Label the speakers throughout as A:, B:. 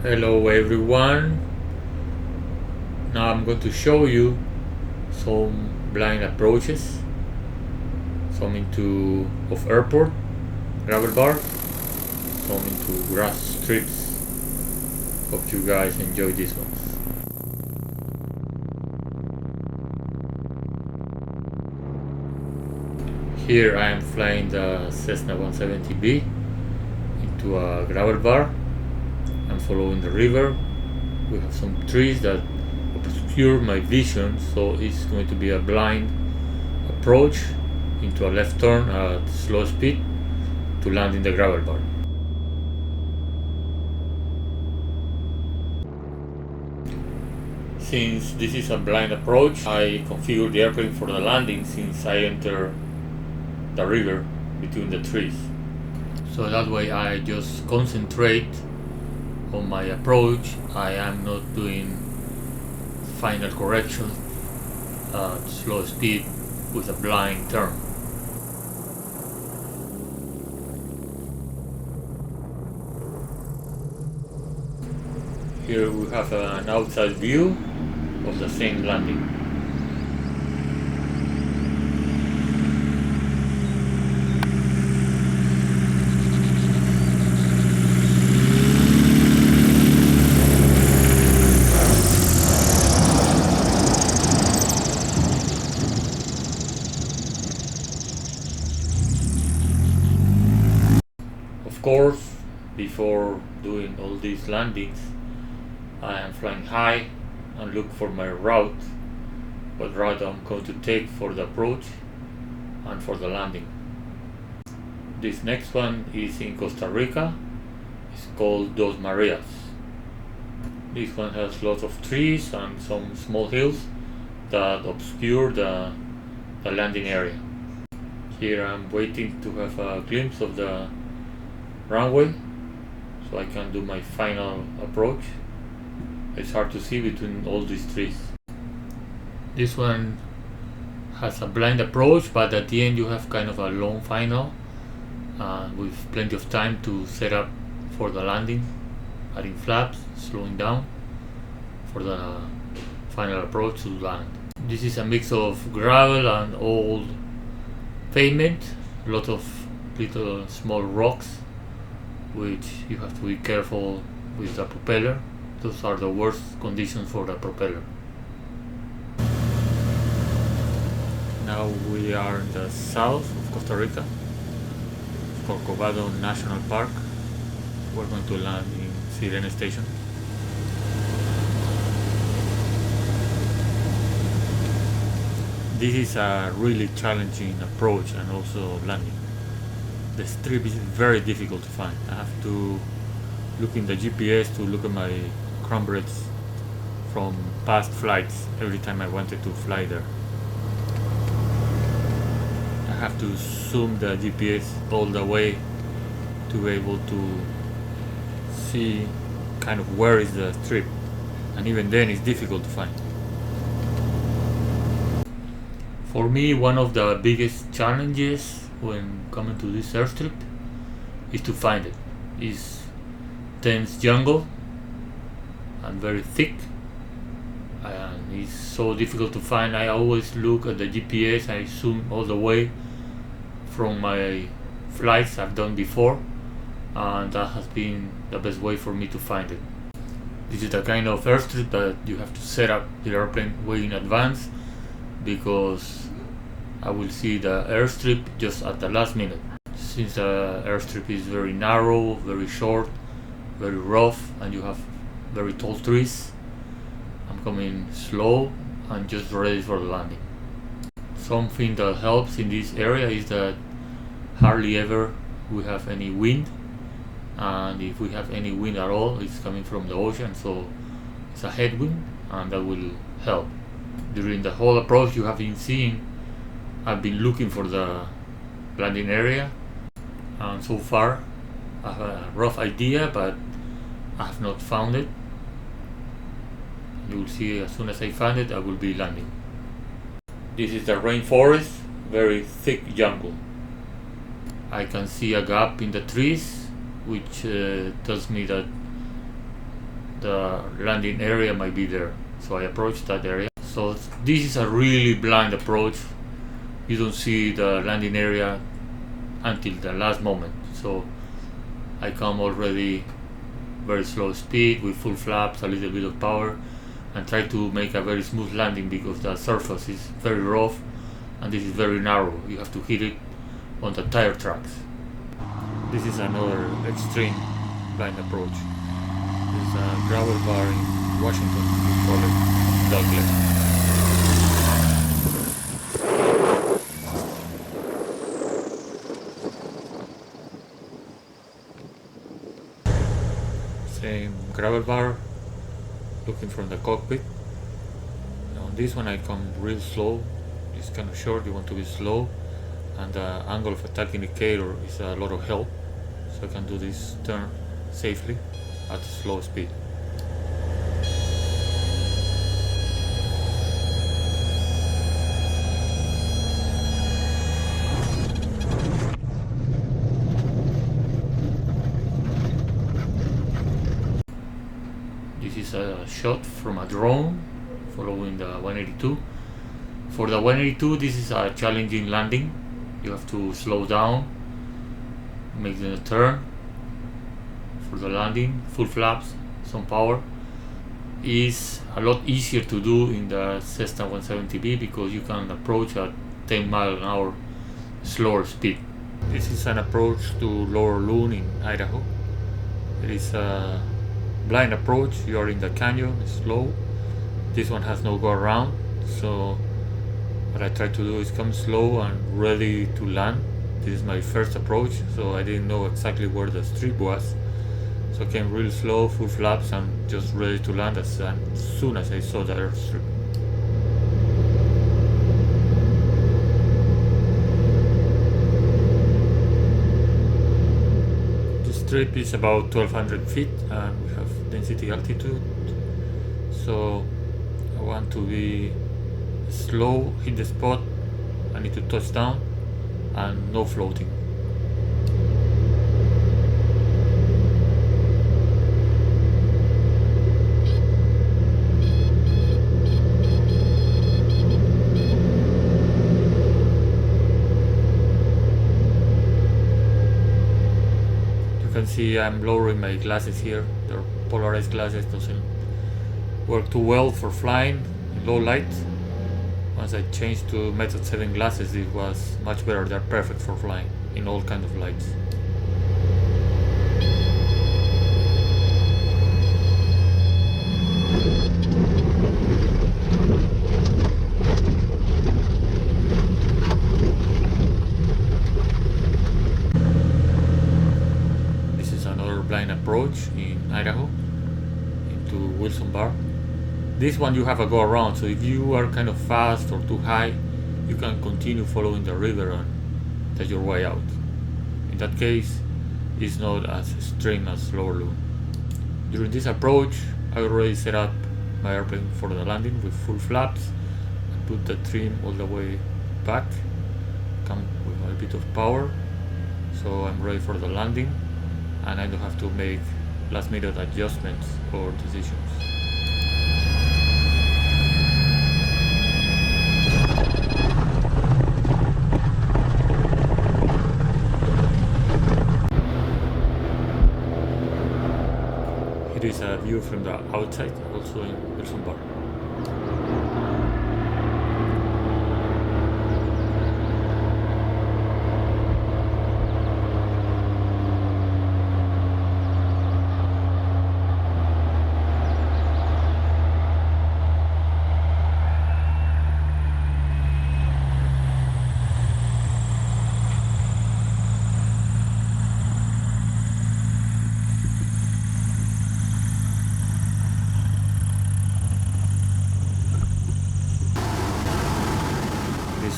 A: Hello everyone. Now I'm going to show you some blind approaches, some into off airport gravel bar, some into grass strips. Hope you guys enjoy these ones. Here I am flying the Cessna 170B into a gravel bar. I'm following the river. We have some trees that obscure my vision, so it's going to be a blind approach into a left turn at slow speed to land in the gravel bar. Since this is a blind approach, I configured the airplane for the landing since I enter the river between the trees. So that way I just concentrate on my approach. I am not doing final correction at slow speed with a blind turn. Here we have an outside view of the same landing. Of course, before doing all these landings, I am flying high and look for my route, what route I'm going to take for the approach and for the landing. This next one is in Costa Rica. It's called Dos Marias. This one has lots of trees and some small hills that obscure the landing area. Here I'm waiting to have a glimpse of the runway so I can do my final approach. It's hard to see between all these trees. This one has a blind approach, but at the end you have kind of a long final with plenty of time to set up for the landing, adding flaps, slowing down for the final approach to land. This is a mix of gravel and old pavement, a lot of little small rocks which you have to be careful with the propeller. Those are the worst conditions for the propeller. Now we are in the south of Costa Rica, Corcovado National Park. We're going to land in Sirene Station. This is a really challenging approach and also landing. The strip is very difficult to find. I have to look in the GPS to look at my crumbreads from past flights every time I wanted to fly there. I have to zoom the GPS all the way to be able to see kind of where is the strip, and even then it's difficult to find. For me, one of the biggest challenges when coming to this airstrip is to find it. It's dense jungle and very thick, and it's so difficult to find. I always look at the GPS. I zoom all the way from my flights I've done before, and that has been the best way for me to find it. This is the kind of airstrip that you have to set up the airplane way in advance, because I will see the airstrip just at the last minute. Since the airstrip is very narrow, very short, very rough, and you have very tall trees, I'm coming slow and just ready for the landing. Something that helps in this area is that hardly ever we have any wind, and if we have any wind at all, it's coming from the ocean, so it's a headwind, and that will help. During the whole approach you have been seeing, I've been looking for the landing area, and so far I have a rough idea, but I have not found it. You will see as soon as I find it, I will be landing. This is the rainforest, very thick jungle. I can see a gap in the trees, which tells me that the landing area might be there. So I approach that area. So this is a really blind approach. You don't see the landing area until the last moment. So I come already very slow speed with full flaps, a little bit of power, and try to make a very smooth landing because the surface is very rough and this is very narrow. You have to hit it on the tire tracks. This is another extreme blind approach. This is a gravel bar in Washington. We call it Dogleg. Same gravel bar, looking from the cockpit. On this one I come real slow. It's kind of short, you want to be slow, and the angle of attack indicator is a lot of help, so I can do this turn safely at slow speed. This is a shot from a drone following the 182. For the 182, this is a challenging landing. You have to slow down, make the turn for the landing, full flaps, some power. Is a lot easier to do in the Cessna 170B because you can approach at 10 miles an hour slower speed. This is an approach to Lower Loon in Idaho. It is a blind approach. You are in the canyon, it's slow. This one has no go around, so what I try to do is come slow and ready to land. This is my first approach, so I didn't know exactly where the strip was. So I came real slow, full flaps, and just ready to land as soon as I saw the airstrip. The strip is about 1200 feet and we have density altitude. So I want to be slow, hit the spot, I need to touch down, and no floating. You can see I'm lowering my glasses here. They're polarized glasses, doesn't work too well for flying in low light. Once I changed to Method 7 glasses, it was much better. They're perfect for flying in all kinds of lights. This is another blind approach in Idaho into Wilson Bar. This one you have a go around, so if you are kind of fast or too high, you can continue following the river and take your way out. In that case, it's not as extreme as Lower Loon. During this approach, I already set up my airplane for the landing with full flaps. I put the trim all the way back, come with a bit of power, so I'm ready for the landing, and I don't have to make last minute adjustments or decisions. It is a view from the outside, also in Wilson Bar.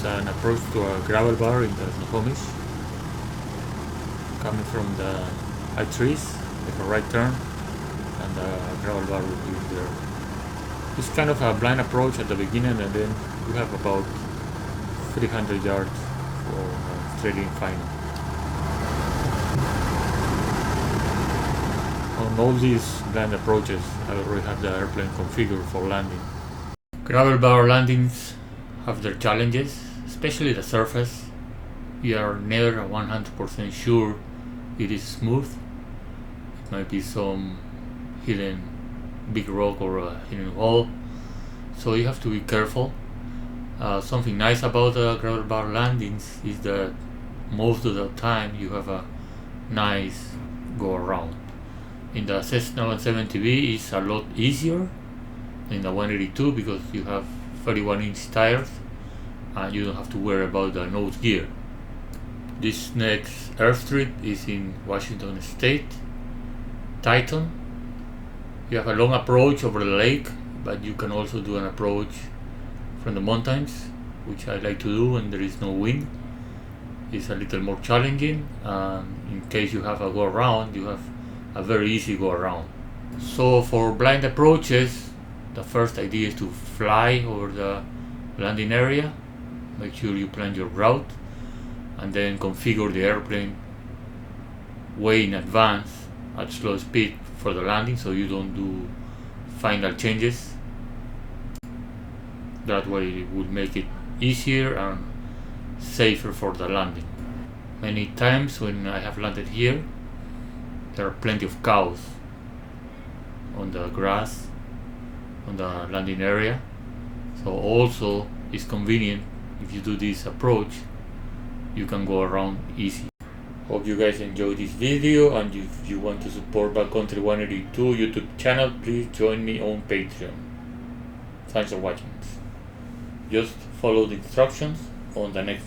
A: An approach to a gravel bar in the Snoqualmie. Coming from the high trees, make a right turn, and the gravel bar will be there. It's kind of a blind approach at the beginning, and then you have about 300 yards for straight in final. On all these land approaches, I already have the airplane configured for landing. Gravel bar landings have their challenges, especially the surface. You are never 100% sure it is smooth. It might be some hidden big rock or a hidden wall, so you have to be careful. Something nice about the gravel bar landings is that most of the time you have a nice go around. In the Cessna 170B it's a lot easier than the 182 because you have 31-inch tires and you don't have to worry about the nose gear. This next airstrip is in Washington State, Tieton. You have a long approach over the lake, but you can also do an approach from the mountains, which I like to do when there is no wind. It's a little more challenging, and in case you have a go around, you have a very easy go around. So for blind approaches, the first idea is to fly over the landing area. Make sure you plan your route and then configure the airplane way in advance at slow speed for the landing, so you don't do final changes. That way it will make it easier and safer for the landing. Many times when I have landed here, there are plenty of cows on the grass on the landing area, so also it's convenient if you do this approach, you can go around easy. Hope you guys enjoyed this video, and if you want to support Backcountry 182 YouTube channel, please join me on Patreon. Thanks for watching. Just follow the instructions on the next